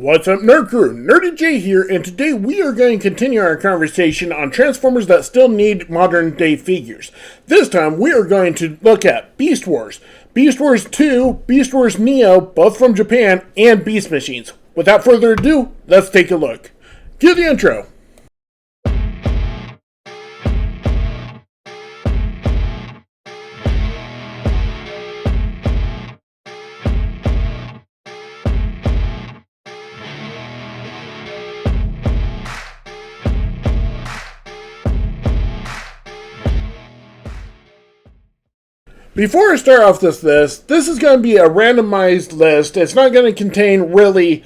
What's up, Nerd Crew? Nurdie J here, and today we are going to continue our conversation on Transformers that still need modern-day figures. This time, we are going to look at Beast Wars, Beast Wars 2, Beast Wars Neo, both from Japan, and Beast Machines. Without further ado, let's take a look. Cue the intro. Before I start off this list, this is going to be a randomized list. It's not going to contain really,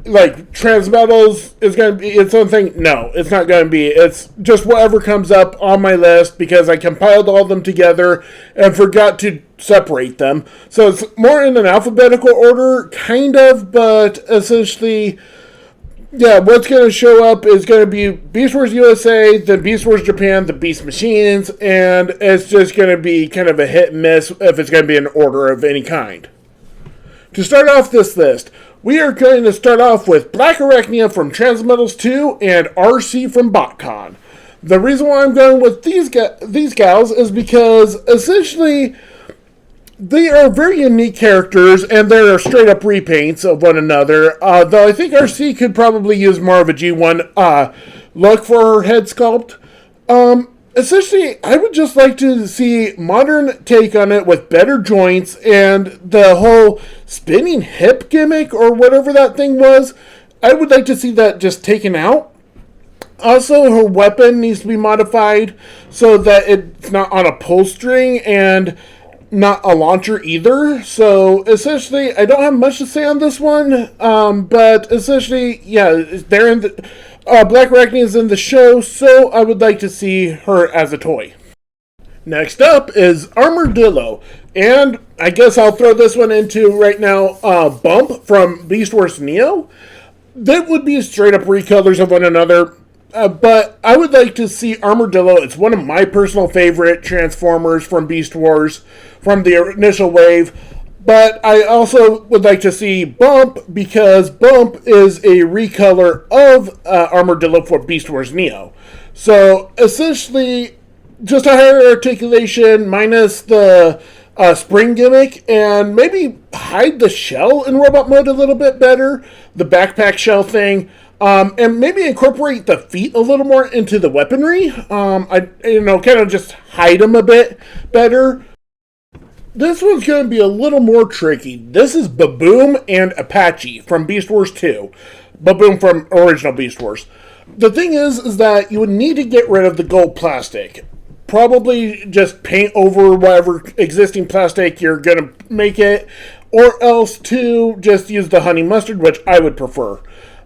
like, Transmetals is going to be its own thing. No, it's not going to be. It's just whatever comes up on my list because I compiled all of them together and forgot to separate them. So it's more in an alphabetical order, kind of, but essentially, yeah, what's going to show up is going to be Beast Wars USA, then Beast Wars Japan, the Beast Machines, and it's just going to be kind of a hit and miss if it's going to be an order of any kind. To start off this list, we are going to start off with Black Arachnia from Transmetals 2 and RC from Botcon. The reason why I'm going with these gals is because essentially they are very unique characters, and they're straight-up repaints of one another, though I think RC could probably use more of a G1 look for her head sculpt. Essentially, I would just like to see modern take on it with better joints, and the whole spinning hip gimmick, or whatever that thing was, I would like to see that just taken out. Also, her weapon needs to be modified so that it's not on a pull string, and not a launcher either. So essentially, I don't have much to say on this one, but essentially, yeah, they're in the Black Arachnia is in the show, so I would like to see her as a toy. Next up is Armadillo, and I guess I'll throw this one into right now. Bump from Beast Wars Neo. That would be straight up recolors of one another. But I would like to see Armadillo. It's one of my personal favorite Transformers from Beast Wars from the initial wave. But I also would like to see Bump because Bump is a recolor of Armadillo for Beast Wars Neo. So essentially, just a higher articulation minus the spring gimmick, and maybe hide the shell in robot mode a little bit better. The backpack shell thing. And maybe incorporate the feet a little more into the weaponry. Kind of just hide them a bit better. This one's going to be a little more tricky. This is Baboom and Apache from Beast Wars 2. Baboom from original Beast Wars. The thing is that you would need to get rid of the gold plastic. Probably just paint over whatever existing plastic you're going to make it. Or else to just use the honey mustard, which I would prefer.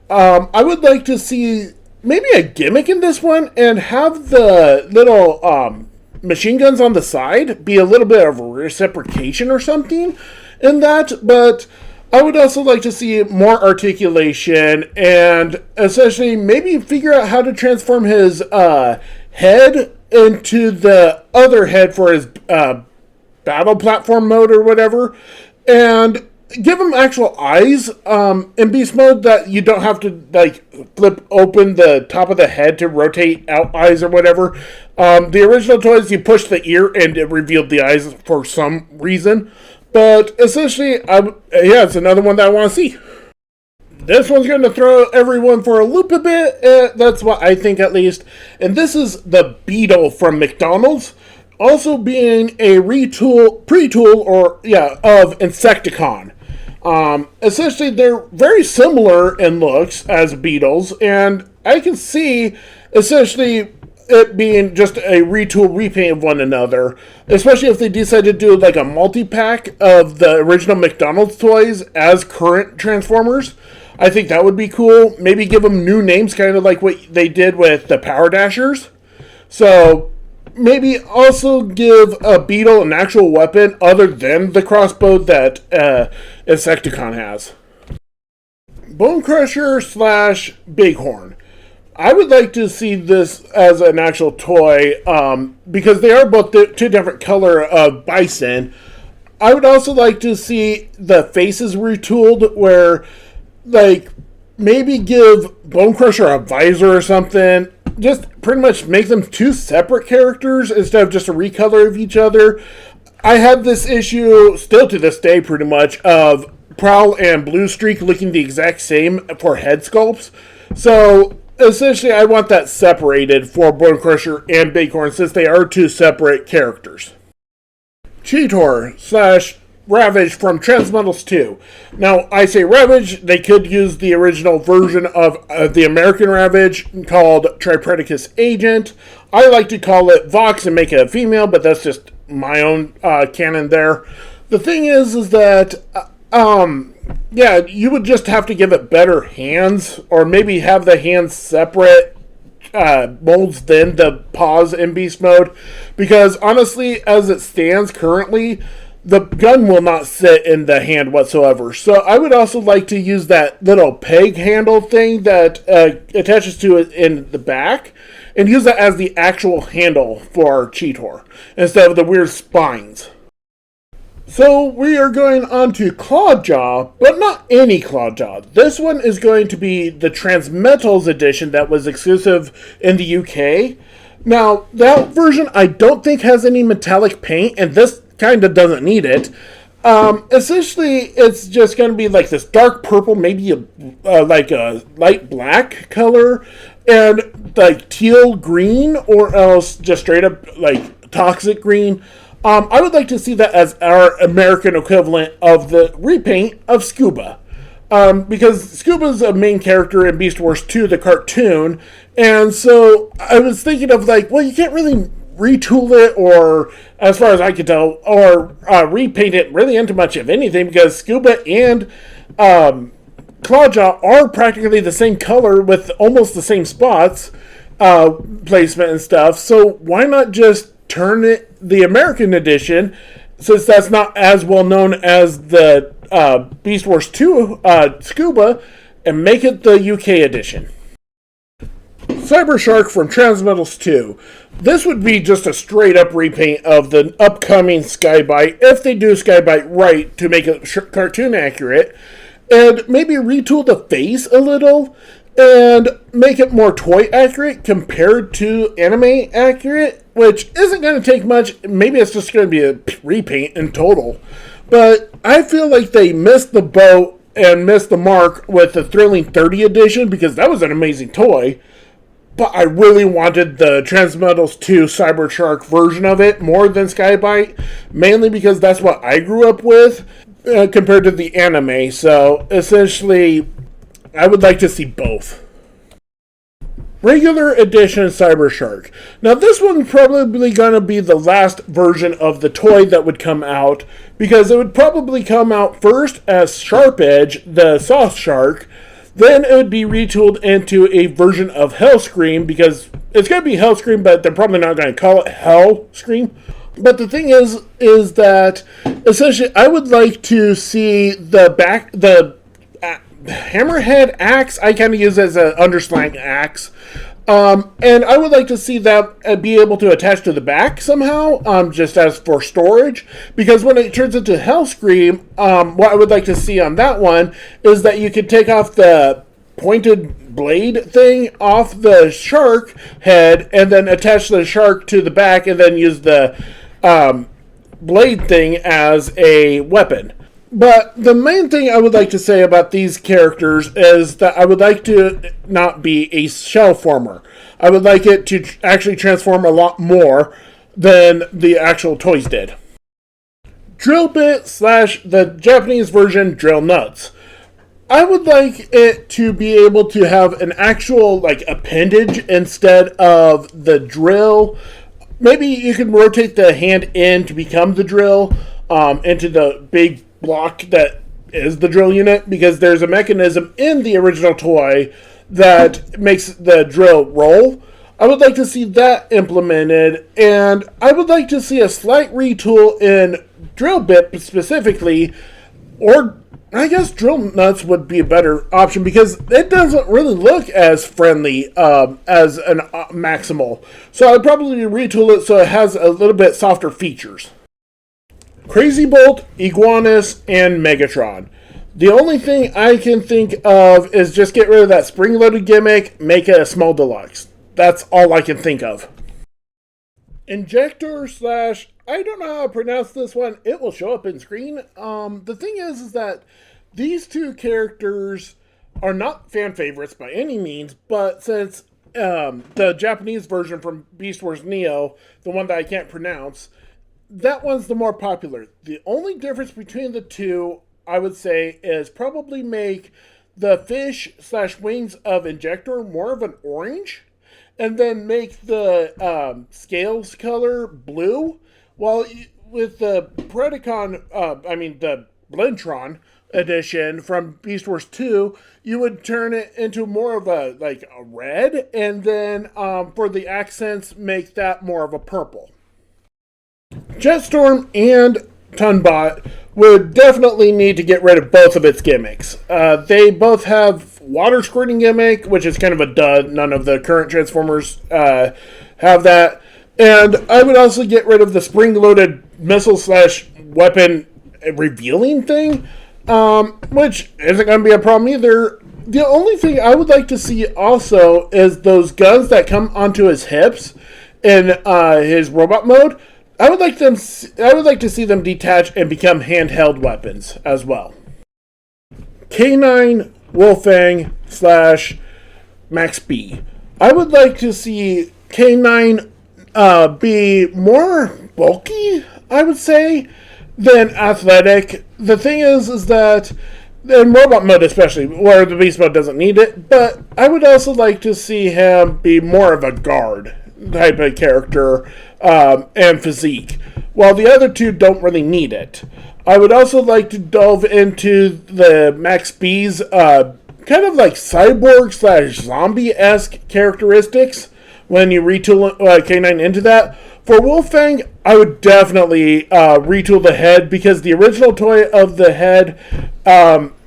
I would like to see maybe a gimmick in this one and have the little machine guns on the side be a little bit of reciprocation or something in that, but I would also like to see more articulation and essentially maybe figure out how to transform his head into the other head for his battle platform mode or whatever, and give him actual eyes in beast mode that you don't have to flip open the top of the head to rotate out eyes or whatever. The original toys, you push the ear and it revealed the eyes for some reason. But essentially, it's another one that I want to see. This one's going to throw everyone for a loop a bit. That's what I think, at least. And this is the Beetle from McDonald's. Also being a pre-tool of Insecticon. Essentially, they're very similar in looks as Beetles, and I can see, essentially, it being just a retool repaint of one another, especially if they decide to do like a multi-pack of the original McDonald's toys as current Transformers. I think that would be cool. Maybe give them new names, kind of like what they did with the Power Dashers. So maybe also give a Beetle an actual weapon other than the crossbow that Insecticon has. Bone Crusher / Bighorn. I would like to see this as an actual toy because they are both two different color of bison. I would also like to see the faces retooled where, like, maybe give Bone Crusher a visor or something. Just pretty much make them two separate characters instead of just a recolor of each other. I had this issue, still to this day pretty much, of Prowl and Blue Streak looking the exact same for head sculpts. So essentially I want that separated for Bone Crusher and Bighorn since they are two separate characters. Cheetor / Ravage from Transmetals 2. Now, I say Ravage, they could use the original version of the American Ravage called Tripredicus Agent. I like to call it Vox and make it a female, but that's just my own canon there. The thing is that, yeah, you would just have to give it better hands, or maybe have the hands separate molds than the paws in Beast Mode, because honestly, as it stands currently, the gun will not sit in the hand whatsoever. So I would also like to use that little peg handle thing that attaches to it in the back and use that as the actual handle for Cheetor instead of the weird spines. So we are going on to Clawjaw, but not any Clawjaw. This one is going to be the Transmetals edition that was exclusive in the UK. Now, that version I don't think has any metallic paint, and this kind of doesn't need it. Essentially, it's just going to be like this dark purple, maybe like a light black color, and like teal green, or else just straight up like toxic green. I would like to see that as our American equivalent of the repaint of Scuba. Because Scuba's a main character in Beast Wars 2, the cartoon, and so I was thinking of like, well, you can't really retool it, or as far as I could tell, or repaint it really into much of anything, because Scuba and Clawjaw are practically the same color with almost the same spots, placement and stuff, so why not just turn it the American edition, since that's not as well known as the Beast Wars 2 Scuba, and make it the UK edition. Cybershark from Transmetals 2. This would be just a straight up repaint of the upcoming Skybite, if they do Skybite right to make it cartoon accurate, and maybe retool the face a little, and make it more toy accurate compared to anime accurate, which isn't going to take much. Maybe it's just going to be a repaint in total. But I feel like they missed the boat and missed the mark with the Thrilling 30 edition, because that was an amazing toy. But I really wanted the Transmetals 2 Cybershark version of it more than Skybite, mainly because that's what I grew up with compared to the anime. So essentially, I would like to see both. Regular edition Cybershark. Now this one's probably going to be the last version of the toy that would come out, because it would probably come out first as Sharp Edge, the soft shark. Then it would be retooled into a version of Hellscream, because it's going to be Hellscream, but they're probably not going to call it Hellscream. But the thing is that essentially I would like to see the hammerhead axe. I kind of use it as an underslang axe. And I would like to see that be able to attach to the back somehow, just as for storage. Because when it turns into Hellscream, what I would like to see on that one is that you could take off the pointed blade thing off the shark head and then attach the shark to the back and then use the blade thing as a weapon. But the main thing I would like to say about these characters is that I would like to not be a shell former. I would like it to actually transform a lot more than the actual toys did. Drill Bit / the Japanese version Drill Nuts. I would like it to be able to have an actual appendage instead of the drill. Maybe you can rotate the hand in to become the drill into the big block that is the drill unit, because there's a mechanism in the original toy that makes the drill roll. I would like to see that implemented, and I would like to see a slight retool in Drill Bit specifically, or I guess Drill Nuts would be a better option, because it doesn't really look as friendly as an Maximal. So I'd probably retool it so it has a little bit softer features. Crazy Bolt, Iguanus, and Megatron. The only thing I can think of is just get rid of that spring-loaded gimmick, make it a small deluxe. That's all I can think of. Injector slash, I don't know how to pronounce this one. It will show up in screen. The thing is that these two characters are not fan favorites by any means, but since the Japanese version from Beast Wars Neo, the one that I can't pronounce, that one's the more popular. The only difference between the two, I would say, is probably make the fish slash wings of Injector more of an orange, and then make the scales color blue, while with the Predacon, the Blentron edition from Beast Wars 2, you would turn it into more of a red, and then for the accents, make that more of a purple. Jetstorm and Tunbot would definitely need to get rid of both of its gimmicks. They both have water squirting gimmick, which is kind of a dud. None of the current Transformers have that. And I would also get rid of the spring-loaded missile slash weapon revealing thing, which isn't going to be a problem either. The only thing I would like to see also is those guns that come onto his hips in his robot mode. I would like to see them detach and become handheld weapons as well. K9 Wolfang slash Max B. I would like to see K9 be more bulky, I would say, than athletic. The thing is that in robot mode especially, where the beast mode doesn't need it, but I would also like to see him be more of a guard type of character and physique, while the other two don't really need it. I would also like to delve into the Max B's kind of like cyborg slash zombie-esque characteristics when you retool K9 into that. For Wolfang, I would definitely retool the head, because the original toy of the head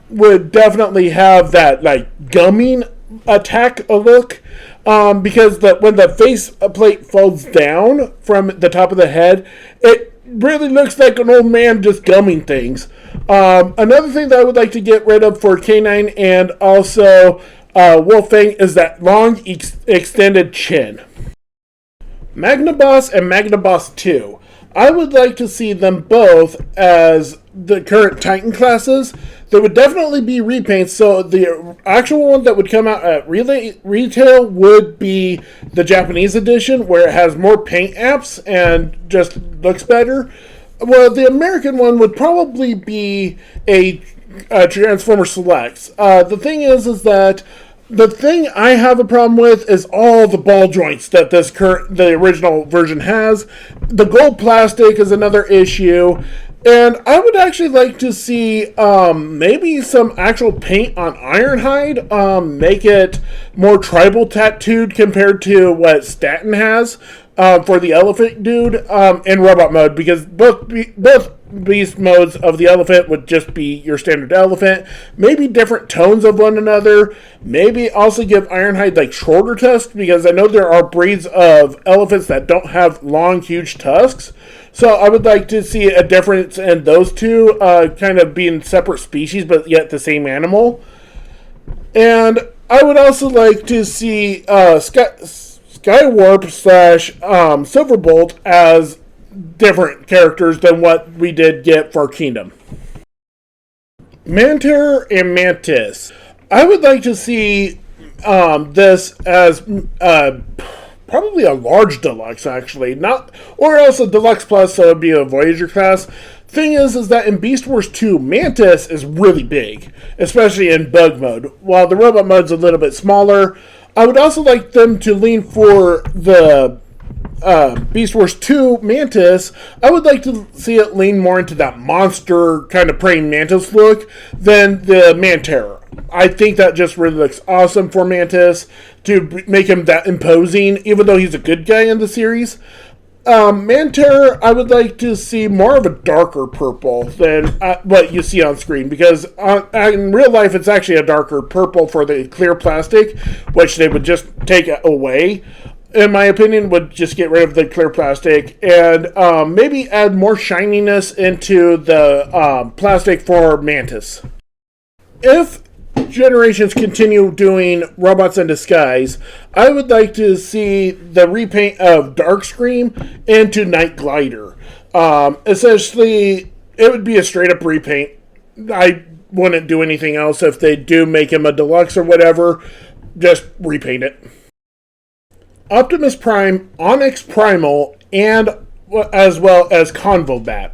would definitely have that gumming attack look, because when the face plate folds down from the top of the head, it really looks like an old man just gumming things. Another thing that I would like to get rid of for K9 and also Wolfang is that long extended chin. Magnaboss and Magnaboss 2. I would like to see them both as the current Titan classes. They would definitely be repaints, so the actual one that would come out at retail would be the Japanese edition, where it has more paint apps and just looks better. Well, the American one would probably be a Transformer Selects. The thing is that the thing I have a problem with is all the ball joints that the original version has. The gold plastic is another issue. And I would actually like to see maybe some actual paint on Ironhide. Make it more tribal tattooed compared to what Staten has for the elephant dude in robot mode. Because both beast modes of the elephant would just be your standard elephant. Maybe different tones of one another. Maybe also give Ironhide shorter tusks, because I know there are breeds of elephants that don't have long, huge tusks. So I would like to see a difference in those two, kind of being separate species, but yet the same animal. And I would also like to see Skywarp slash Silverbolt as different characters than what we did get for Kingdom. Manterror and Mantis. I would like to see this as probably a large deluxe, actually, or else a deluxe plus, so it'd be a Voyager class. Thing is that in Beast Wars 2, Mantis is really big, especially in bug mode, while the robot mode's a little bit smaller. I would also like them to lean for the Beast Wars 2 Mantis. I would like to see it lean more into that monster kind of praying mantis look than the Manterror. I think that just really looks awesome for Mantis, to make him that imposing, even though he's a good guy in the series. Manterror, I would like to see more of a darker purple than what you see on screen, because in real life it's actually a darker purple for the clear plastic, which they would just take away. In my opinion, would just get rid of the clear plastic and maybe add more shininess into the plastic for Mantis. if Generations continue doing Robots in Disguise, I would like to see the repaint of Darkscream into Night Glider. Essentially, it would be a straight up repaint. I wouldn't do anything else. If they do make him a deluxe or whatever, just repaint it. Optimus Prime, Onyx Primal, and as well as Convobat.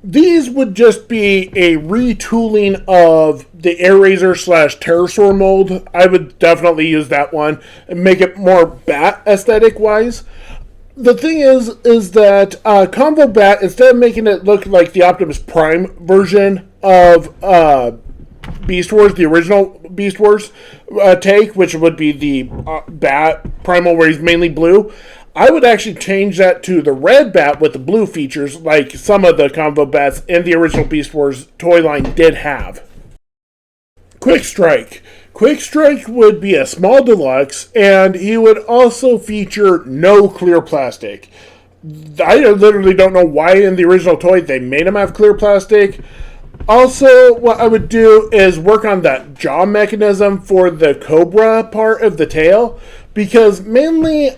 These would just be a retooling of the Air-Razor / Pterosaur mold. I would definitely use that one and make it more bat aesthetic wise. The thing is that Convobat, instead of making it look like the Optimus Prime version of Beast Wars, the original Beast Wars take, which would be the Bat Primal where he's mainly blue, I would actually change that to the red Bat with the blue features like some of the combo bats in the original Beast Wars toy line did have. Quick Strike. Quick Strike would be a small deluxe, and he would also feature no clear plastic. I literally don't know why in the original toy they made him have clear plastic. Also, what I would do is work on that jaw mechanism for the Cobra part of the tail, because mainly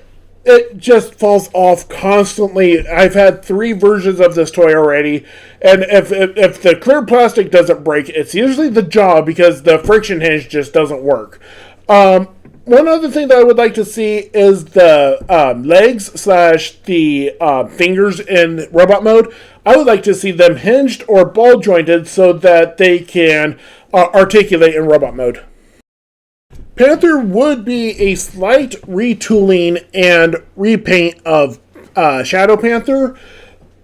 it just falls off constantly. I've had 3 versions of this toy already, and if the clear plastic doesn't break, it's usually the jaw because the friction hinge just doesn't work. One other thing that I would like to see is the legs / the fingers in robot mode. I would like to see them hinged or ball jointed so that they can articulate in robot mode. Panther would be a slight retooling and repaint of Shadow Panther.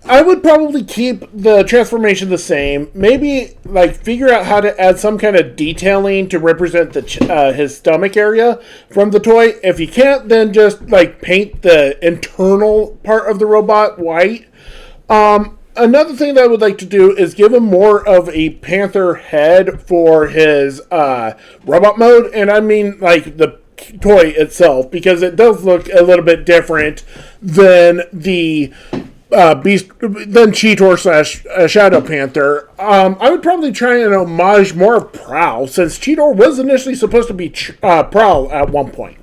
I would probably keep the transformation the same. Maybe figure out how to add some kind of detailing to represent the his stomach area from the toy. If you can't, then just paint the internal part of the robot white. Another thing that I would like to do is give him more of a panther head for his robot mode, and I mean the toy itself, because it does look a little bit different than the Cheetor / Shadow Panther. I would probably try and homage more of Prowl, since Cheetor was initially supposed to be Prowl at one point.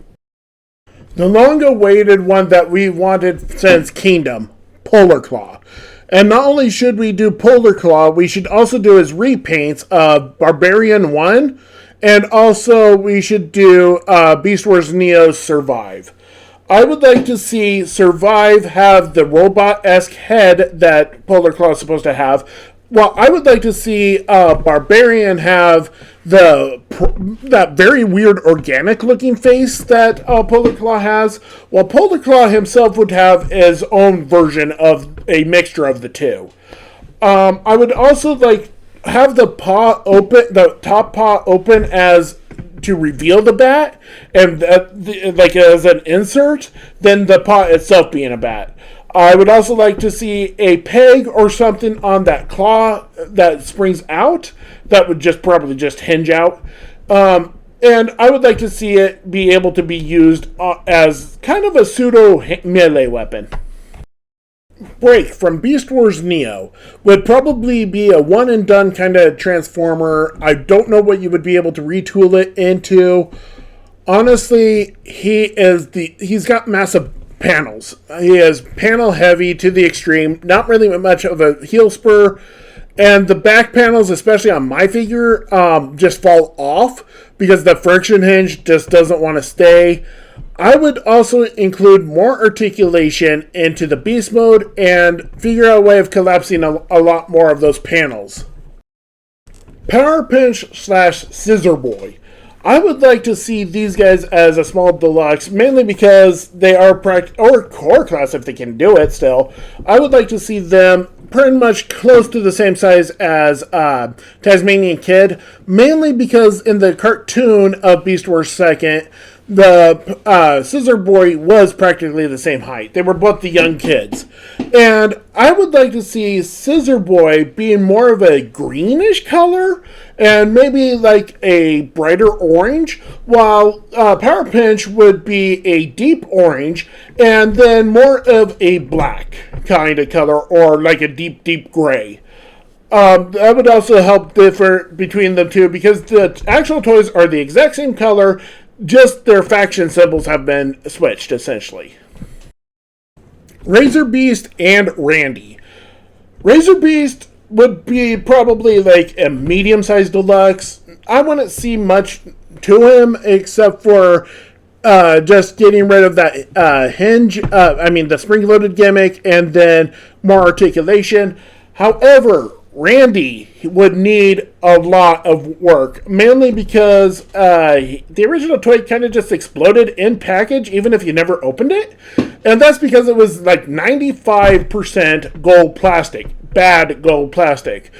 The long-awaited one that we wanted since Kingdom, Polar Claw. And not only should we do Polar Claw, we should also do his repaints of Barbarian 1, and also we should do Beast Wars Neo's Survive. I would like to see Survive have the robot-esque head that Polar Claw is supposed to have. Well, I would like to see Barbarian have that very weird organic-looking face that Polar Claw has, while Polar Claw himself would have his own version of a mixture of the two. I would also have the top paw open as to reveal the bat, and as an insert, then the paw itself being a bat. I would also like to see a peg or something on that claw that springs out that would probably just hinge out. And I would like to see it be able to be used as kind of a pseudo melee weapon. Break from Beast Wars Neo would probably be a one and done kind of transformer. I don't know what you would be able to retool it into. Honestly, he's got massive panels. He is panel heavy to the extreme, not really much of a heel spur, and the back panels, especially on my figure, just fall off because the friction hinge just doesn't want to stay. I would also include more articulation into the beast mode and figure out a way of collapsing a lot more of those panels. Power Pinch / Scissor Boy. I would like to see these guys as a small deluxe, mainly because they are or core class if they can do it still. I would like to see them pretty much close to the same size as Tasmanian Kid, mainly because in the cartoon of Beast Wars 2nd, the Scissor Boy was practically the same height. They were both the young kids. And I would like to see Scissor Boy being more of a greenish color and maybe a brighter orange, while Power Pinch would be a deep orange and then more of a black kind of color, or a deep, deep gray. That would also help differ between the two because the actual toys are the exact same color, just their faction symbols have been switched, essentially. Razor Beast and Randy. Razor Beast would be probably like a medium-sized deluxe. I wouldn't see much to him except for just getting rid of that hinge, the spring-loaded gimmick, and then more articulation. However, Randy would need a lot of work, mainly because the original toy kind of just exploded in package, even if you never opened it. And that's because it was like 95% gold plastic, bad gold plastic.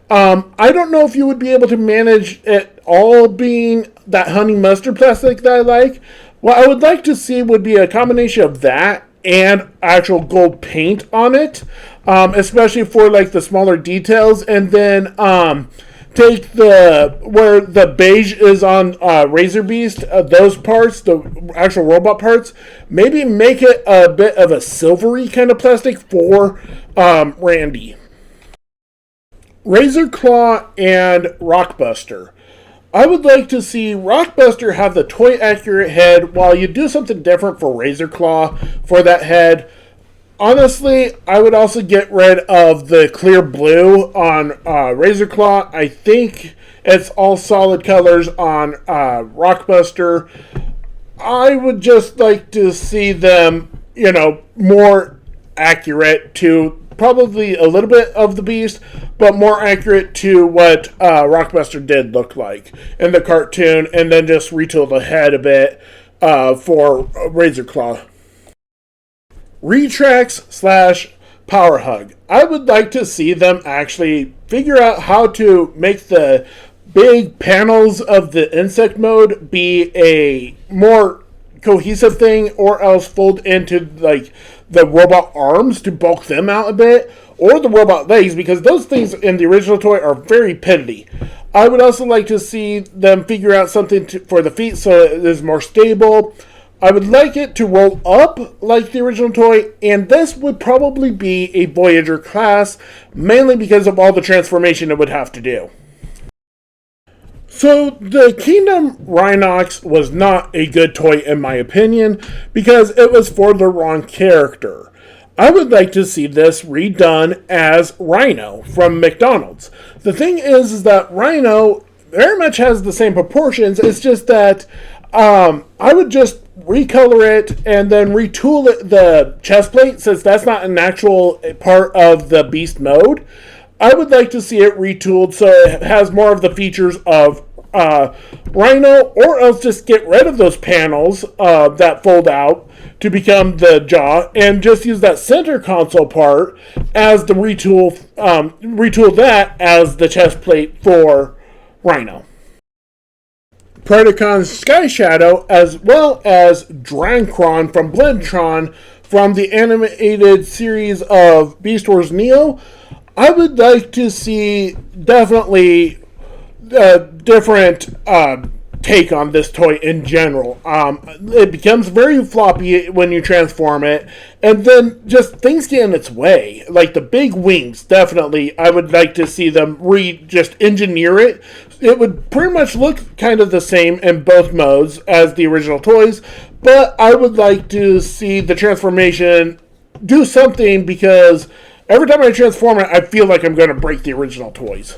I don't know if you would be able to manage it all being that honey mustard plastic that I like. What I would like to see would be a combination of that and actual gold paint on it, especially for like the smaller details, and then take where the beige is on Razor Beast, those parts, the actual robot parts, maybe make it a bit of a silvery kind of plastic for Randy. Razor Claw and Rockbuster. I would like to see Rockbuster have the toy accurate head while you do something different for Razor Claw for that head. Honestly, I would also get rid of the clear blue on Razor Claw. I think it's all solid colors on Rockbuster. I would just like to see them, more accurate to probably a little bit of the Beast, but more accurate to what Rockbuster did look like in the cartoon, and then just retool the head a bit for Razor Claw. Retracts / Power Hug. I would like to see them actually figure out how to make the big panels of the insect mode be a more cohesive thing, or else fold into like the robot arms to bulk them out a bit, or the robot legs, because those things in the original toy are very piddly. I would also like to see them figure out something for the feet so it is more stable. I would like it to roll up like the original toy, and this would probably be a Voyager class, mainly because of all the transformation it would have to do. So, the Kingdom Rhinox was not a good toy in my opinion, because it was for the wrong character. I would like to see this redone as Rhino from McDonald's. The thing is that Rhino very much has the same proportions, it's just that I would just recolor it and then retool the chest plate, since that's not an actual part of the Beast mode. I would like to see it retooled so it has more of the features of Rhino, or else just get rid of those panels that fold out to become the jaw, and just use that center console part as the retool that as the chest plate for Rhino. Predacon Sky Shadow, as well as Drancron from Blendtron from the animated series of Beast Wars Neo. I would like to see definitely a different take on this toy in general. It becomes very floppy when you transform it, and then just things get in its way. Like the big wings, definitely, I would like to see them just engineer it. It would pretty much look kind of the same in both modes as the original toys, but I would like to see the transformation do something, because every time I transform it, I feel like I'm going to break the original toys.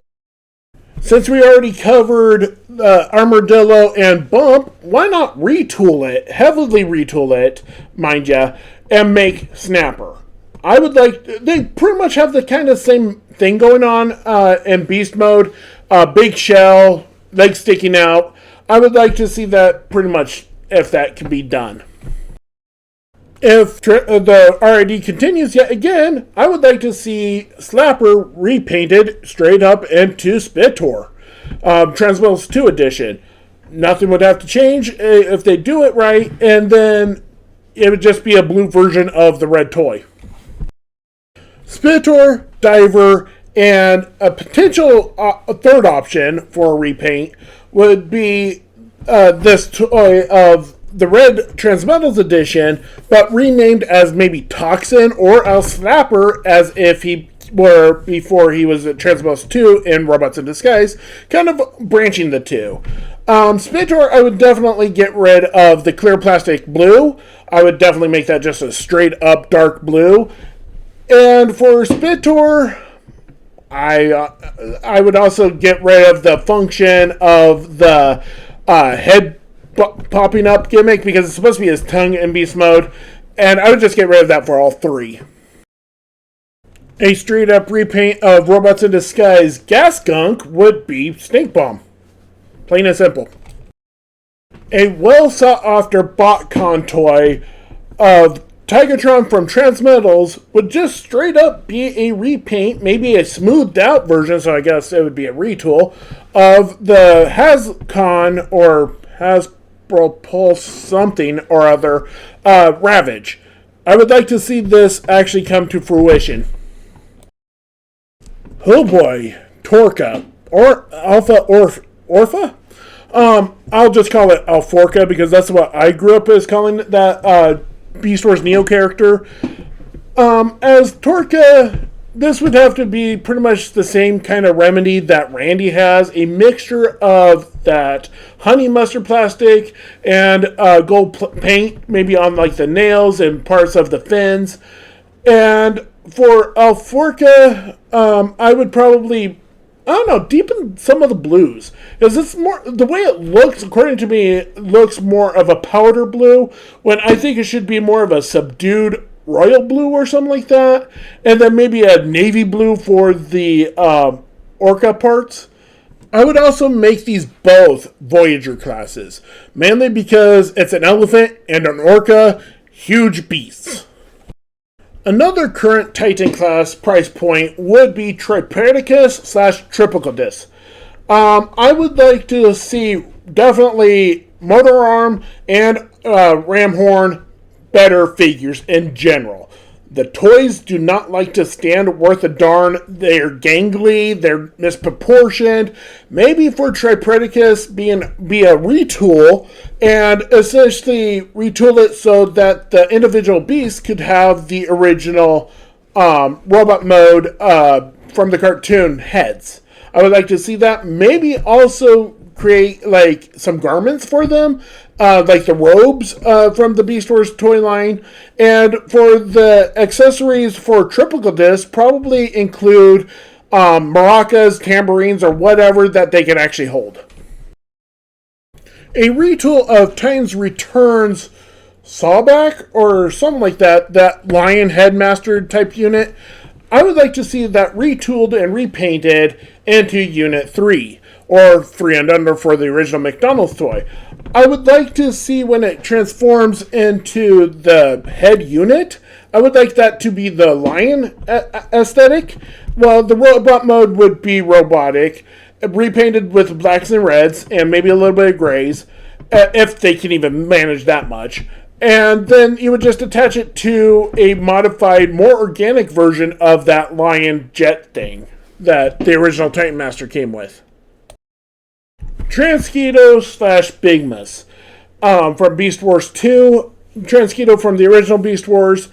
Since we already covered Armadillo and Bump, why not retool it, heavily retool it, mind ya, and make Snapper? I would like, they pretty much have the kind of same thing going on in Beast mode. Big shell, legs sticking out. I would like to see that pretty much, if that can be done. If the RID continues yet again, I would like to see Slapper repainted straight up into Spitor. Transmetals 2 edition. Nothing would have to change if they do it right, and then it would just be a blue version of the red toy. Spitor, Diver, and a potential third option for a repaint would be this toy of the red Transmetals edition, but renamed as maybe Toxin, or else Slapper, as if he where before he was at Transmetals 2 in Robots in Disguise, kind of branching the two. Spitor, I would definitely get rid of the clear plastic blue. I would definitely make that just a straight up dark blue. And for Spitor, I would also get rid of the function of the head popping up gimmick, because it's supposed to be his tongue in beast mode, and I would just get rid of that for all three. A straight up repaint of Robots in Disguise Gas Gunk would be Snake Bomb. Plain and simple. A well sought after Botcon toy of Tigatron from Transmetals would just straight up be a repaint, maybe a smoothed out version, so I guess it would be a retool, of the Hascon or Hasbro Pulse something or other Ravage. I would like to see this actually come to fruition. Oh boy, Torka, or Alpha Orpha? I'll just call it Alforca because that's what I grew up as calling that Beast Wars Neo character. As Torka, this would have to be pretty much the same kind of remedy that Randy has, a mixture of that honey mustard plastic and gold paint, maybe on like the nails and parts of the fins. And for Alforca, I would probably, I don't know, deepen some of the blues. Because it's more, the way it looks, according to me, it looks more of a powder blue, when I think it should be more of a subdued royal blue or something like that. And then maybe a navy blue for the Orca parts. I would also make these both Voyager classes, mainly because it's an elephant and an Orca, huge beasts. Another current Titan class price point would be Tripredicus / Triplicodus. I would like to see definitely Motor Arm and Ramhorn better figures in general. The toys do not like to stand worth a darn. They're gangly, they're misproportioned. Maybe for Tripredicus be a retool and essentially retool it so that the individual beasts could have the original robot mode from the cartoon heads. I would like to see that. Maybe also create like some garments for them, like the robes from the Beast Wars toy line. And for the accessories for Triplicodus, probably include maracas, tambourines, or whatever that they can actually hold. A retool of Titans Returns Sawback or something like that, that Lion Headmaster type unit, I would like to see that retooled and repainted into Unit 3. Or 3 and under for the original McDonald's toy. I would like to see when it transforms into the head unit, I would like that to be the lion aesthetic. Well, the robot mode would be robotic, repainted with blacks and reds, and maybe a little bit of grays, if they can even manage that much. And then you would just attach it to a modified, more organic version of that lion jet thing that the original Titan Master came with. Transketo / Bigmus from Beast Wars 2, Transketo from the original Beast Wars.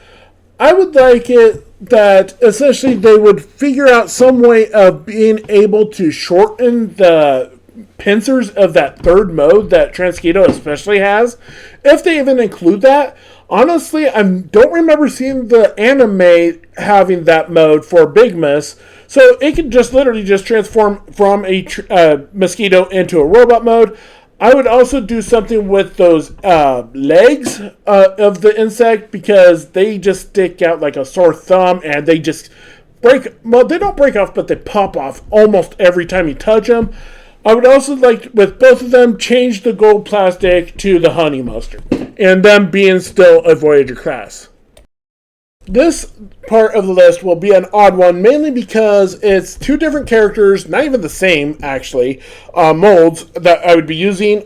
I would like it that essentially they would figure out some way of being able to shorten the pincers of that third mode that Transketo especially has. If they even include that, honestly, I don't remember seeing the anime having that mode for Bigmus. So it can just literally just transform from a mosquito into a robot mode. I would also do something with those legs of the insect, because they just stick out like a sore thumb and they just break. Well, they don't break off, but they pop off almost every time you touch them. I would also like, with both of them, change the gold plastic to the honey mustard, and them being still a Voyager class. This part of the list will be an odd one, mainly because it's two different characters, not even the same, actually, molds that I would be using.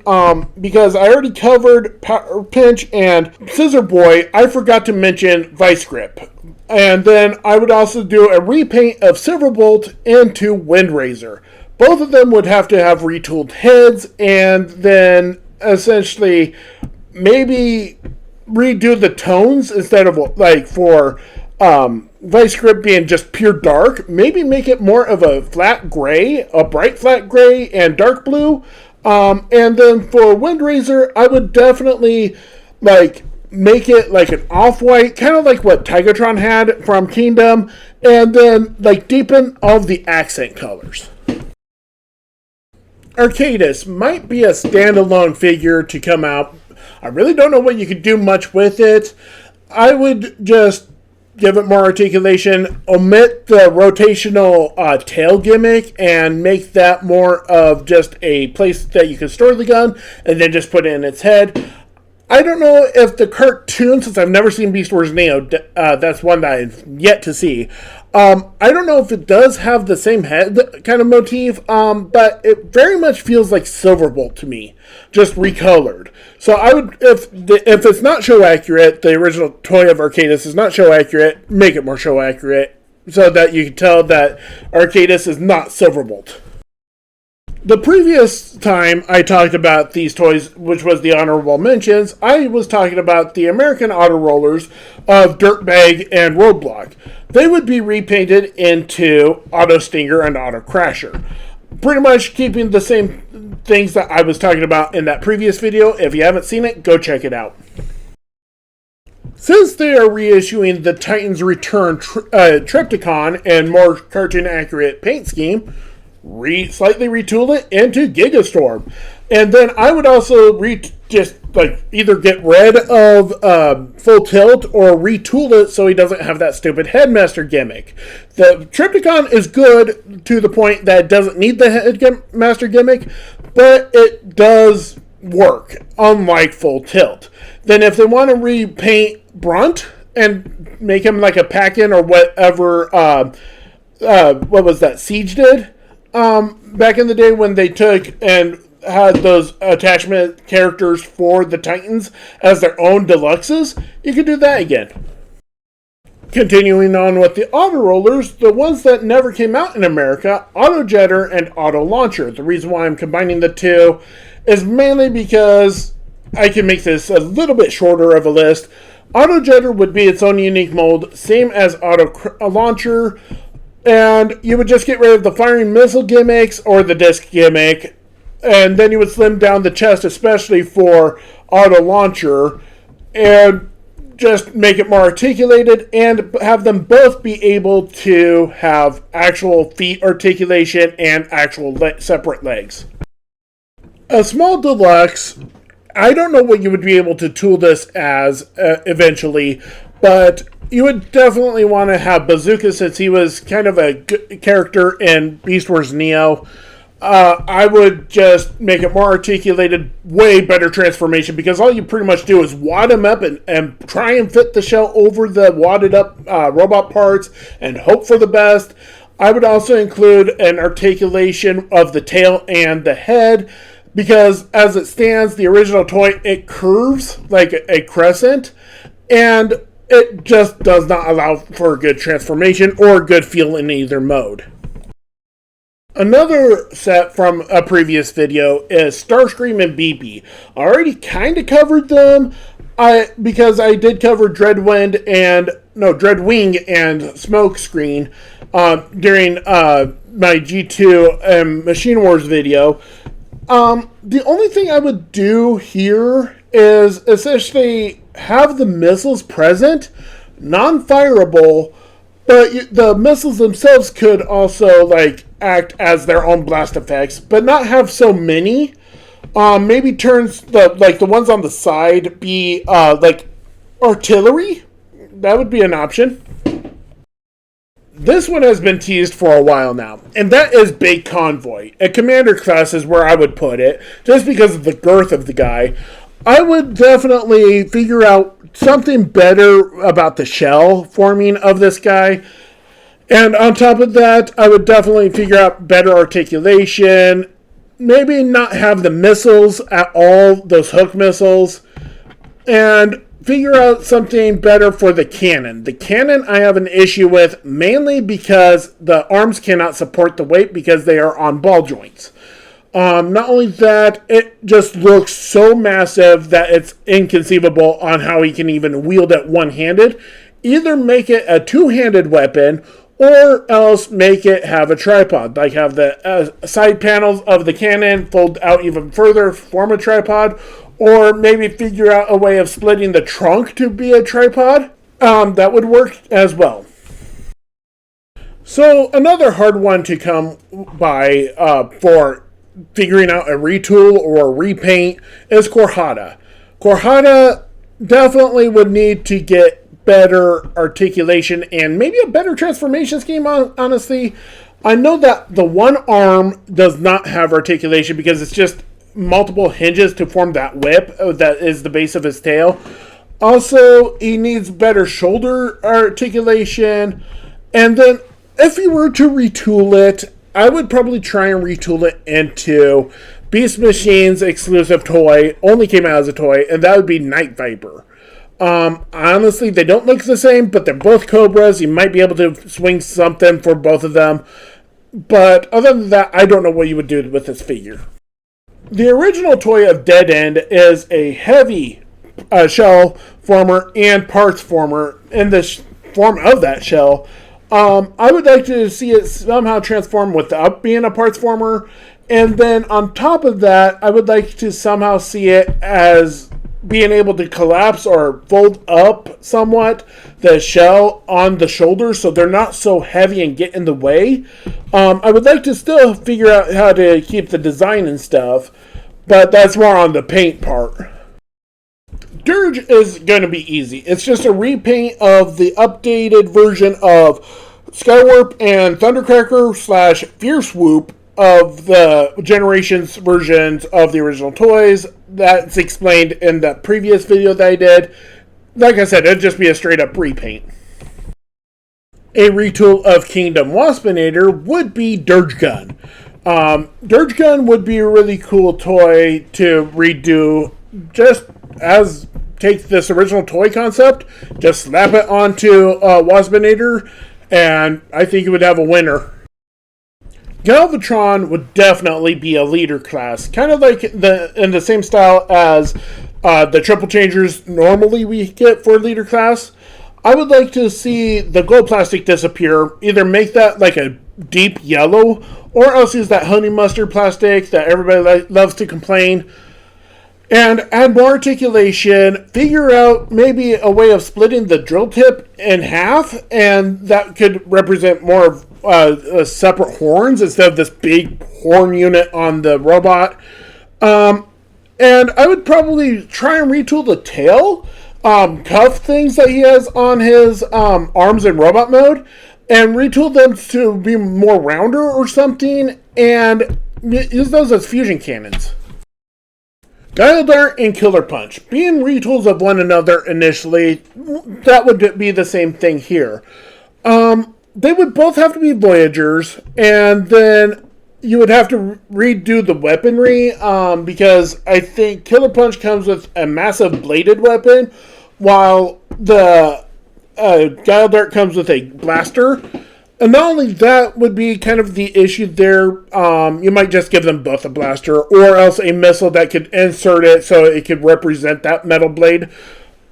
Because I already covered Power Pinch and Scissor Boy, I forgot to mention Vice Grip. And then I would also do a repaint of Silverbolt into Windraiser. Both of them would have to have retooled heads, and then essentially maybe redo the tones instead of like for vice grip being just pure dark, maybe make it more of a flat gray, a bright flat gray and dark blue. And then for Wind Razor, I would definitely like make it like an off-white, kind of like what Tigatron had from Kingdom, and then like deepen all of the accent colors. Arcadis might be a standalone figure to come out. I really don't know what you could do much with it. I would just give it more articulation, omit the rotational tail gimmick, and make that more of just a place that you can store the gun, and then just put it in its head. I don't know if the cartoon, since I've never seen Beast Wars Neo, that's one that I've yet to see. I don't know if it does have the same head kind of motif, but it very much feels like Silverbolt to me, just recolored. So I would, if it's not show accurate, the original toy of Arcadis is not show accurate, make it more show accurate, so that you can tell that Arcadis is not Silverbolt. The previous time I talked about these toys, which was the honorable mentions, I was talking about the American Auto Rollers of Dirtbag and Roadblock. They would be repainted into Auto Stinger and Auto Crasher. Pretty much keeping the same things that I was talking about in that previous video. If you haven't seen it, go check it out. Since they are reissuing the Titans Return Trypticon and more cartoon-accurate paint scheme, slightly retool it into Gigastorm. And then I would also just like either get rid of Full Tilt or retool it so he doesn't have that stupid Headmaster gimmick. The Trypticon is good to the point that it doesn't need the Headmaster gimmick, but it does work, unlike Full Tilt. Then if they want to repaint Brunt and make him like a pack-in or whatever, what was that, Siege did? Back in the day when they took and had those attachment characters for the Titans as their own deluxes, you could do that again. Continuing on with the Auto Rollers, the ones that never came out in America, Auto Jetter and Auto Launcher. The reason why I'm combining the two is mainly because I can make this a little bit shorter of a list. Auto Jetter would be its own unique mold, same as Auto Launcher. And you would just get rid of the firing missile gimmicks or the disc gimmick. And then you would slim down the chest, especially for Auto Launcher. And just make it more articulated and have them both be able to have actual feet articulation and actual separate legs. A small deluxe, I don't know what you would be able to tool this as eventually, but you would definitely want to have Bazooka since he was kind of a good character in Beast Wars Neo. I would just make it more articulated, way better transformation, because all you pretty much do is wad him up and try and fit the shell over the wadded up robot parts and hope for the best. I would also include an articulation of the tail and the head, because as it stands, the original toy, it curves like a crescent, and it just does not allow for a good transformation or a good feel in either mode. Another set from a previous video is Starscream and BB. I already kind of covered them because I did cover Dreadwing and Smokescreen during my G2 and Machine Wars video. The only thing I would do here is essentially have the missiles present, non-fireable, but the missiles themselves could also act as their own blast effects, but not have so many. Maybe turns the ones on the side be artillery. That would be an option. This one has been teased for a while now, and that is Big Convoy. A commander class is where I would put it, just because of the girth of the guy. I would definitely figure out something better about the shell forming of this guy. And on top of that, I would definitely figure out better articulation. Maybe not have the missiles at all, those hook missiles. And figure out something better for the cannon. The cannon I have an issue with, mainly because the arms cannot support the weight because they are on ball joints. Not only that, it just looks so massive that it's inconceivable on how he can even wield it one-handed. either make it a two-handed weapon or else make it have a tripod. Like have the side panels of the cannon fold out even further, form a tripod, or maybe figure out a way of splitting the trunk to be a tripod. That would work as well. So another hard one to come by for figuring out a retool or a repaint is Korhada. Korhada definitely would need to get better articulation and maybe a better transformation scheme, honestly. I know that the one arm does not have articulation because it's just multiple hinges to form that whip that is the base of his tail. Also, he needs better shoulder articulation. And then if you were to retool it, I would probably try and retool it into Beast Machine's exclusive toy, only came out as a toy, and that would be Night Viper. Honestly, they don't look the same, but they're both Cobras. You might be able to swing something for both of them. But other than that, I don't know what you would do with this figure. The original toy of Dead End is a heavy shell former and parts former in the form of that shell. I would like to see it somehow transform without being a parts former. And then on top of that, I would like to somehow see it as being able to collapse or fold up somewhat the shell on the shoulders so they're not so heavy and get in the way. I would like to still figure out how to keep the design and stuff, but that's more on the paint part. Dirge is going to be easy. It's just a repaint of the updated version of Skywarp and Thundercracker / Fierce Swoop of the Generations versions of the original toys. That's explained in the previous video that I did. Like I said, it'd just be a straight up repaint. A retool of Kingdom Waspinator would be Dirge Gun. Dirge Gun would be a really cool toy to redo, just as take this original toy concept, just slap it onto Waspinator, and I think it would have a winner. Galvatron would definitely be a leader class, kind of like in the same style as the triple changers normally we get for leader class. I would like to see the gold plastic disappear, either make that like a deep yellow, or else use that honey mustard plastic that everybody loves to complain, and add more articulation, figure out maybe a way of splitting the drill tip in half, and that could represent more of separate horns instead of this big horn unit on the robot. And I would probably try and retool the tail cuff things that he has on his arms in robot mode, and retool them to be more rounder or something, and use those as fusion cannons. Guile Dart and Killer Punch, being retools of one another initially, that would be the same thing here. They would both have to be Voyagers, and then you would have to redo the weaponry, because I think Killer Punch comes with a massive bladed weapon, while the Guile Dart comes with a blaster. And not only that would be kind of the issue there, you might just give them both a blaster, or else a missile that could insert it so it could represent that metal blade.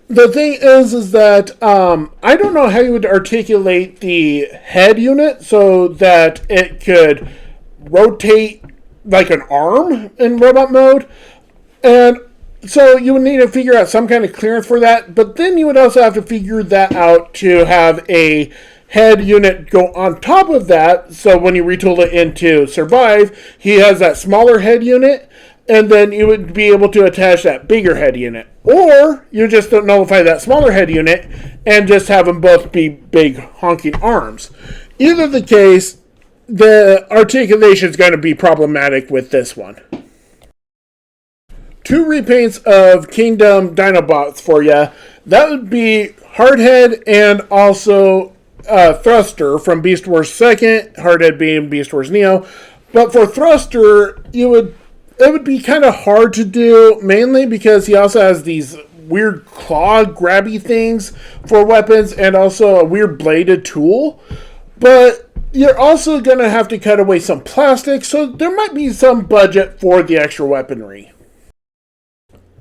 The thing is that I don't know how you would articulate the head unit so that it could rotate like an arm in robot mode. And so you would need to figure out some kind of clearance for that. But then you would also have to figure that out to have a head unit go on top of that. So when you retool it into Survive, he has that smaller head unit. And then you would be able to attach that bigger head unit. Or you just don't nullify that smaller head unit and just have them both be big honking arms. Either the case, the articulation is going to be problematic with this one. 2 repaints of Kingdom Dinobots for you. That would be Hardhead and also Thruster from Beast Wars 2nd. Hardhead being Beast Wars Neo. But for Thruster, it would be kind of hard to do, mainly because he also has these weird claw grabby things for weapons and also a weird bladed tool. But you're also going to have to cut away some plastic, so there might be some budget for the extra weaponry.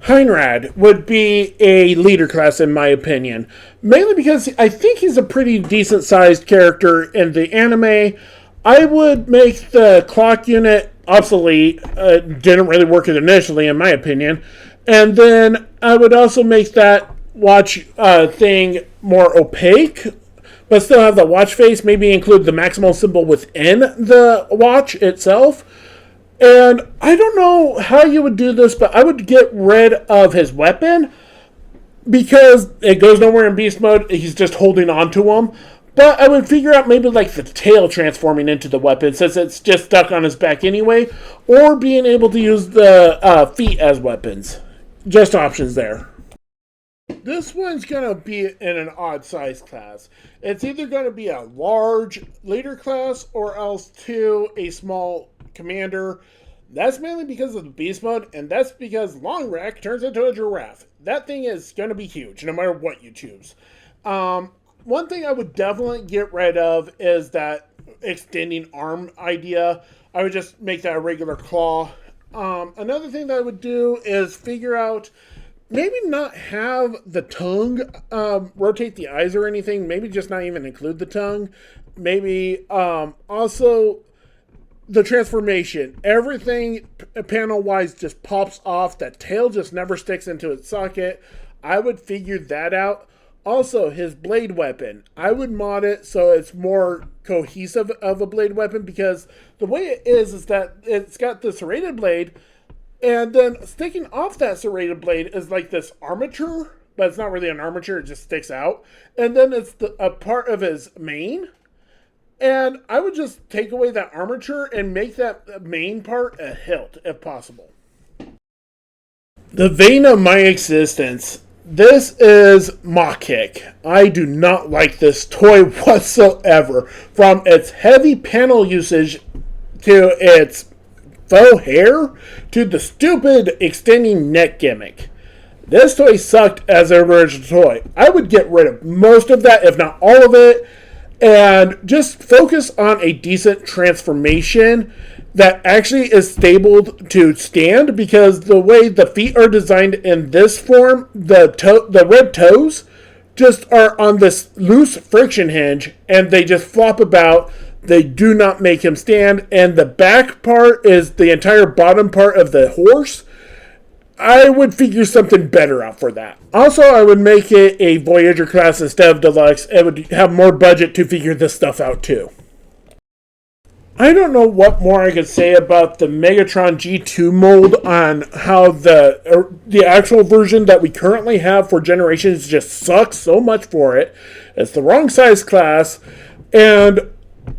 Heinrad would be a leader class in my opinion. Mainly because I think he's a pretty decent sized character in the anime. I would make the clock unit obsolete. Didn't really work initially in my opinion. And then I would also make that watch thing more opaque, but still have the watch face. Maybe include the maximal symbol within the watch itself. And I don't know how you would do this, but I would get rid of his weapon because it goes nowhere in beast mode. He's just holding on to him. But I would figure out maybe like the tail transforming into the weapon since it's just stuck on his back anyway, or being able to use the feet as weapons. Just options there. This one's going to be in an odd size class. It's either going to be a large leader class or else a small commander. That's mainly because of the beast mode, and that's because Long Rack turns into a giraffe. That thing is going to be huge, no matter what you choose. One thing I would definitely get rid of is that extending arm idea. I would just make that a regular claw. Another thing that I would do is figure out, maybe not have the tongue rotate the eyes or anything. Maybe just not even include the tongue. Maybe also the transformation. Everything panel-wise just pops off. That tail just never sticks into its socket. I would figure that out. Also, his blade weapon. I would mod it so it's more cohesive of a blade weapon, because the way it is that it's got the serrated blade, and then sticking off that serrated blade is like this armature, but it's not really an armature, it just sticks out. And then it's a part of his mane. And I would just take away that armature and make that main part a hilt, if possible. The vein of my existence. This is Mach-Kick. I do not like this toy whatsoever. From its heavy panel usage to its faux hair to the stupid extending neck gimmick. This toy sucked as an original toy. I would get rid of most of that, if not all of it, and just focus on a decent transformation that actually is stable to stand, because the way the feet are designed in this form, the red toes just are on this loose friction hinge and they just flop about. They do not make him stand, and the back part is the entire bottom part of the horse. I would figure something better out for that. Also, I would make it a Voyager class instead of Deluxe. It would have more budget to figure this stuff out too. I don't know what more I could say about the Megatron G2 mold on how the actual version that we currently have for Generations just sucks so much for it. It's the wrong size class, and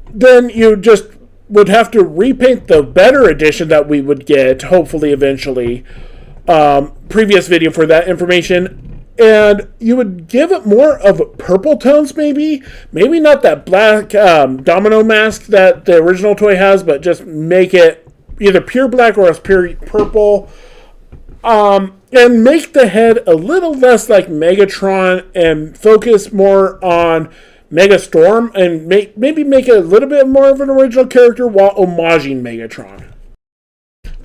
then you just would have to repaint the better edition that we would get, hopefully eventually. Previous video for that information, and you would give it more of purple tones, maybe not that black domino mask that the original toy has, but just make it either pure black or else pure purple, and make the head a little less like Megatron and focus more on Megastorm, and maybe make it a little bit more of an original character while homaging Megatron.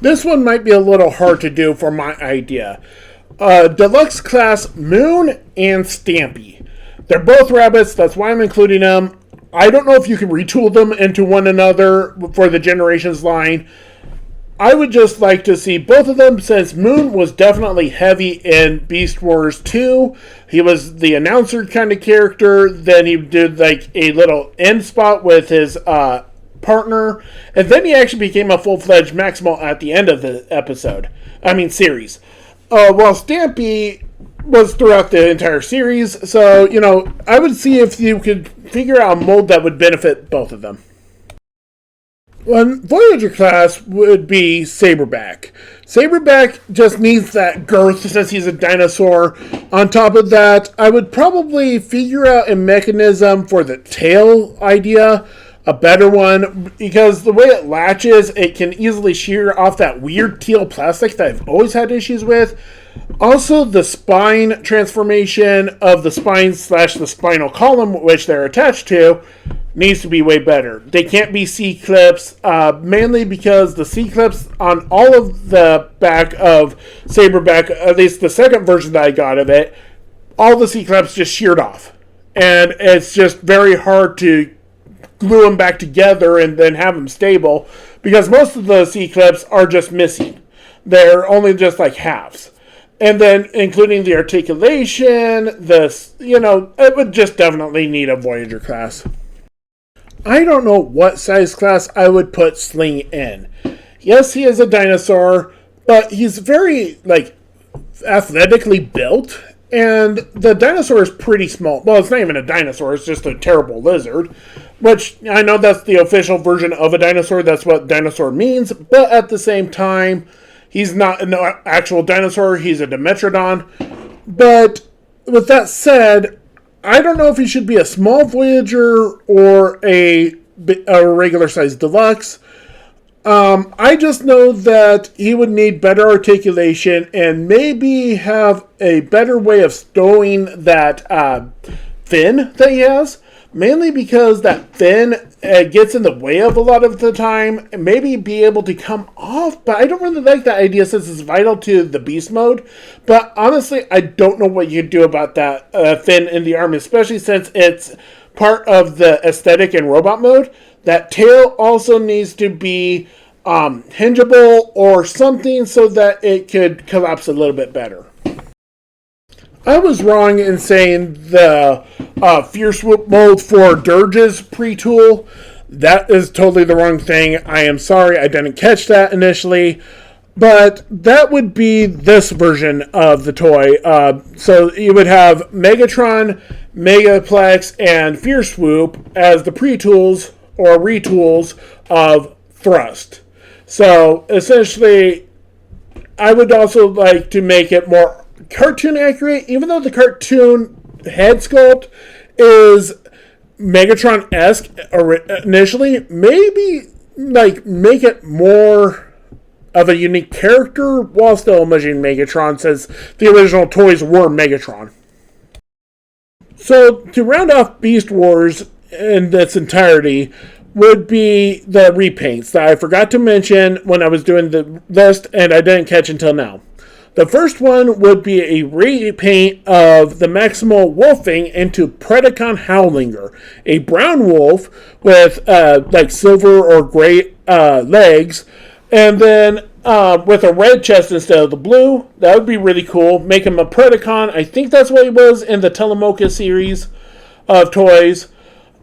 This one might be a little hard to do for my idea. Deluxe class Moon and Stampy. They're both rabbits, that's why I'm including them. I don't know if you can retool them into one another for the Generations line. I would just like to see both of them, since Moon was definitely heavy in Beast Wars 2. He was the announcer kind of character. Then he did like a little end spot with his partner, and then he actually became a full-fledged Maximal at the end of the series. While Stampy was throughout the entire series, so, I would see if you could figure out a mold that would benefit both of them. One Voyager class would be Saberback. Saberback just needs that girth since he's a dinosaur. On top of that, I would probably figure out a mechanism for the tail idea, a better one, because the way it latches, it can easily shear off that weird teal plastic that I've always had issues with. Also, the spine transformation of the spine / the spinal column, which they're attached to, needs to be way better. They can't be C-clips, mainly because the C-clips on all of the back of Saberback, at least the second version that I got of it, all the C-clips just sheared off. And it's just very hard to glue them back together and then have them stable, because most of the C-clips are just missing. They're only just like halves. And then including the articulation, it would just definitely need a Voyager class. I don't know what size class I would put Sling in. Yes, he is a dinosaur, but he's very, athletically built. And the dinosaur is pretty small. Well, it's not even a dinosaur. It's just a terrible lizard. Which, I know that's the official version of a dinosaur. That's what dinosaur means. But at the same time, he's not an actual dinosaur. He's a Dimetrodon. But with that said, I don't know if he should be a small Voyager or a regular-sized deluxe. I just know that he would need better articulation and maybe have a better way of stowing that fin that he has. Mainly because that fin gets in the way of a lot of the time. And maybe be able to come off. But I don't really like that idea since it's vital to the beast mode. But honestly, I don't know what you do about that fin in the arm. Especially since it's part of the aesthetic in robot mode. That tail also needs to be hingeable or something so that it could collapse a little bit better. I was wrong in saying the Fierce Swoop mold for Dirge's pre-tool. That is totally the wrong thing. I am sorry, I didn't catch that initially. But that would be this version of the toy. So you would have Megatron, Megaplex, and Fierce Swoop as the pre-tools or retools of Thrust. So essentially, I would also like to make it more cartoon accurate, even though the cartoon head sculpt is Megatron-esque initially. Maybe make it more of a unique character while still homaging Megatron, since the original toys were Megatron. So to round off Beast Wars in its entirety would be the repaints that I forgot to mention when I was doing the list and I didn't catch until now. The first one would be a repaint of the Maximal Wolfing into Predacon Howlinger, a brown wolf with silver or gray legs, and then with a red chest instead of the blue. That would be really cool. Make him a Predacon. I think that's what he was in the Telemoka series of toys.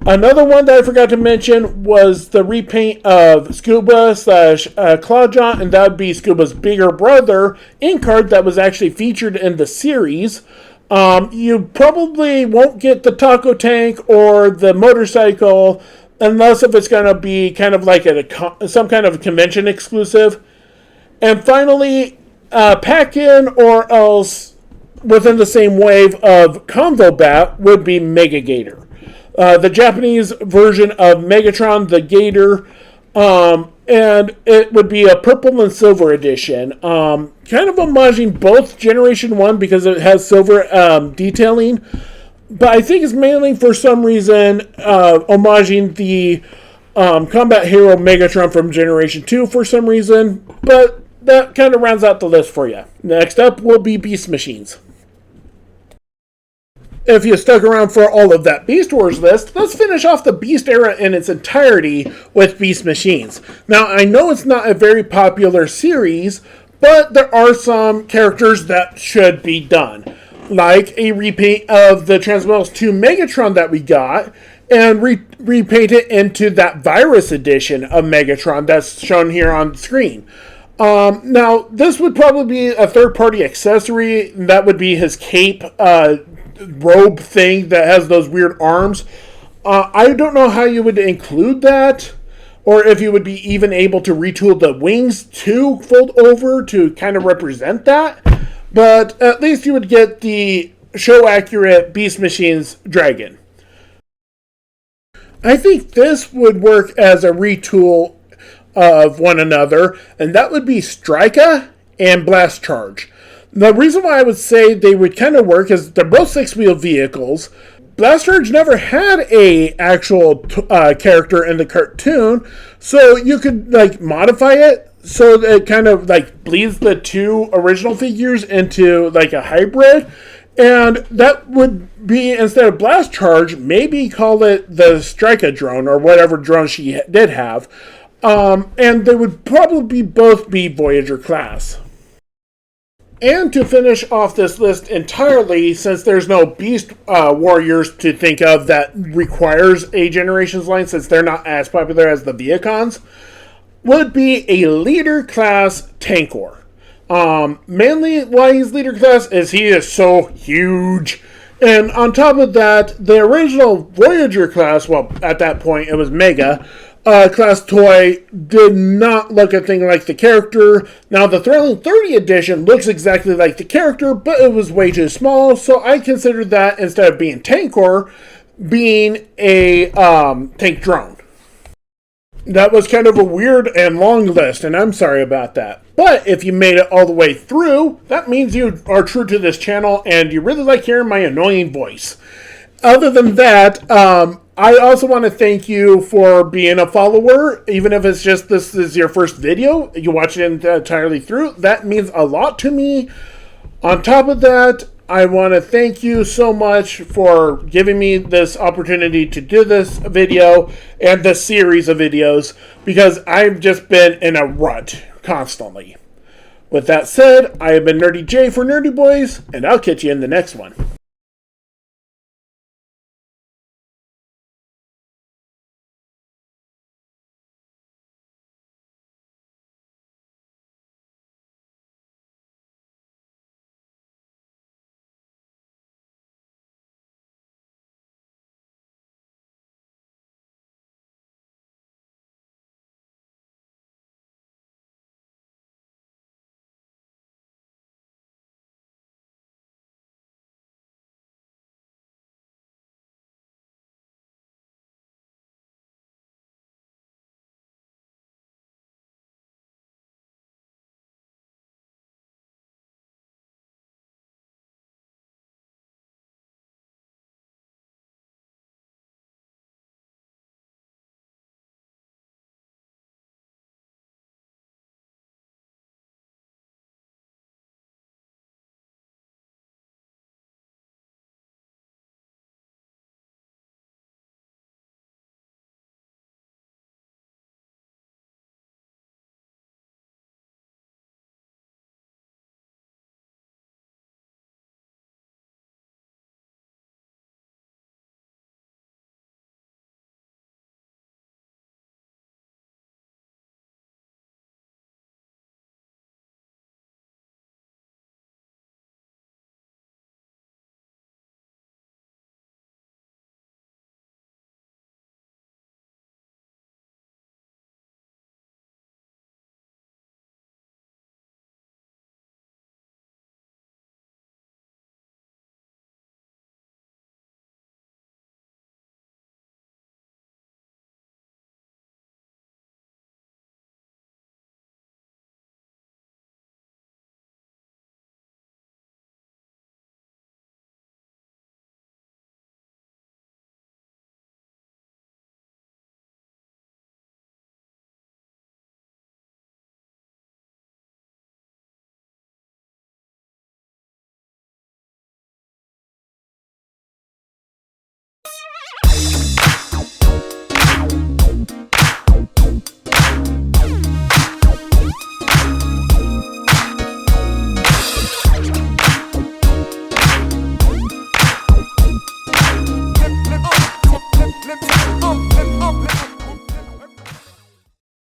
Another one that I forgot to mention was the repaint of Scuba / Clawjaw, and that would be Scuba's bigger brother, Inkard, that was actually featured in the series. You probably won't get the taco tank or the motorcycle unless if it's going to be kind of like some kind of convention exclusive. And finally, pack-in or else within the same wave of Convo Bat would be Mega Gator. The Japanese version of Megatron, the Gator, and it would be a purple and silver edition. Kind of homaging both Generation 1 because it has silver detailing, but I think it's mainly for some reason homaging the Combat Hero Megatron from Generation 2 for some reason, but that kind of rounds out the list for you. Next up will be Beast Machines. If you stuck around for all of that Beast Wars list, let's finish off the Beast era in its entirety with Beast Machines. Now, I know it's not a very popular series, but there are some characters that should be done. Like a repaint of the Transmetals 2 Megatron that we got, and repaint it into that Virus edition of Megatron that's shown here on the screen. Now, this would probably be a third-party accessory. That would be his cape, robe thing that has those weird arms. I don't know how you would include that, or if you would be even able to retool the wings to fold over to kind of represent that, but at least you would get the show accurate Beast Machines dragon. I think this would work as a retool of one another, and that would be Strika and Blast Charge. The reason why I would say they would kind of work is they're both six-wheel vehicles. Blast Charge never had a actual character in the cartoon, so you could like modify it so that it kind of like bleeds the two original figures into like a hybrid. And that would be, instead of Blast Charge, maybe call it the Strika drone or whatever drone she did have. And they would probably both be Voyager class. And to finish off this list entirely, since there's no Beast Warriors to think of that requires a Generations line, since they're not as popular as the Biocons, would be a Leader class Tankor. Mainly why he's Leader class is he is so huge. And on top of that, the original Voyager class, well, at that point it was Mega, class toy did not look a thing like the character. Now, the Thrilling 30 edition looks exactly like the character, but it was way too small, so I considered that, instead of being Tankor, being a tank drone. That was kind of a weird and long list, and I'm sorry about that. But if you made it all the way through, that means you are true to this channel, and you really like hearing my annoying voice. Other than that, I also want to thank you for being a follower, even if it's just this is your first video, you watch it entirely through. That means a lot to me. On top of that, I want to thank you so much for giving me this opportunity to do this video and this series of videos, because I've just been in a rut constantly. With that said, I have been Nurdie J for Nurdie Boyz, and I'll catch you in the next one.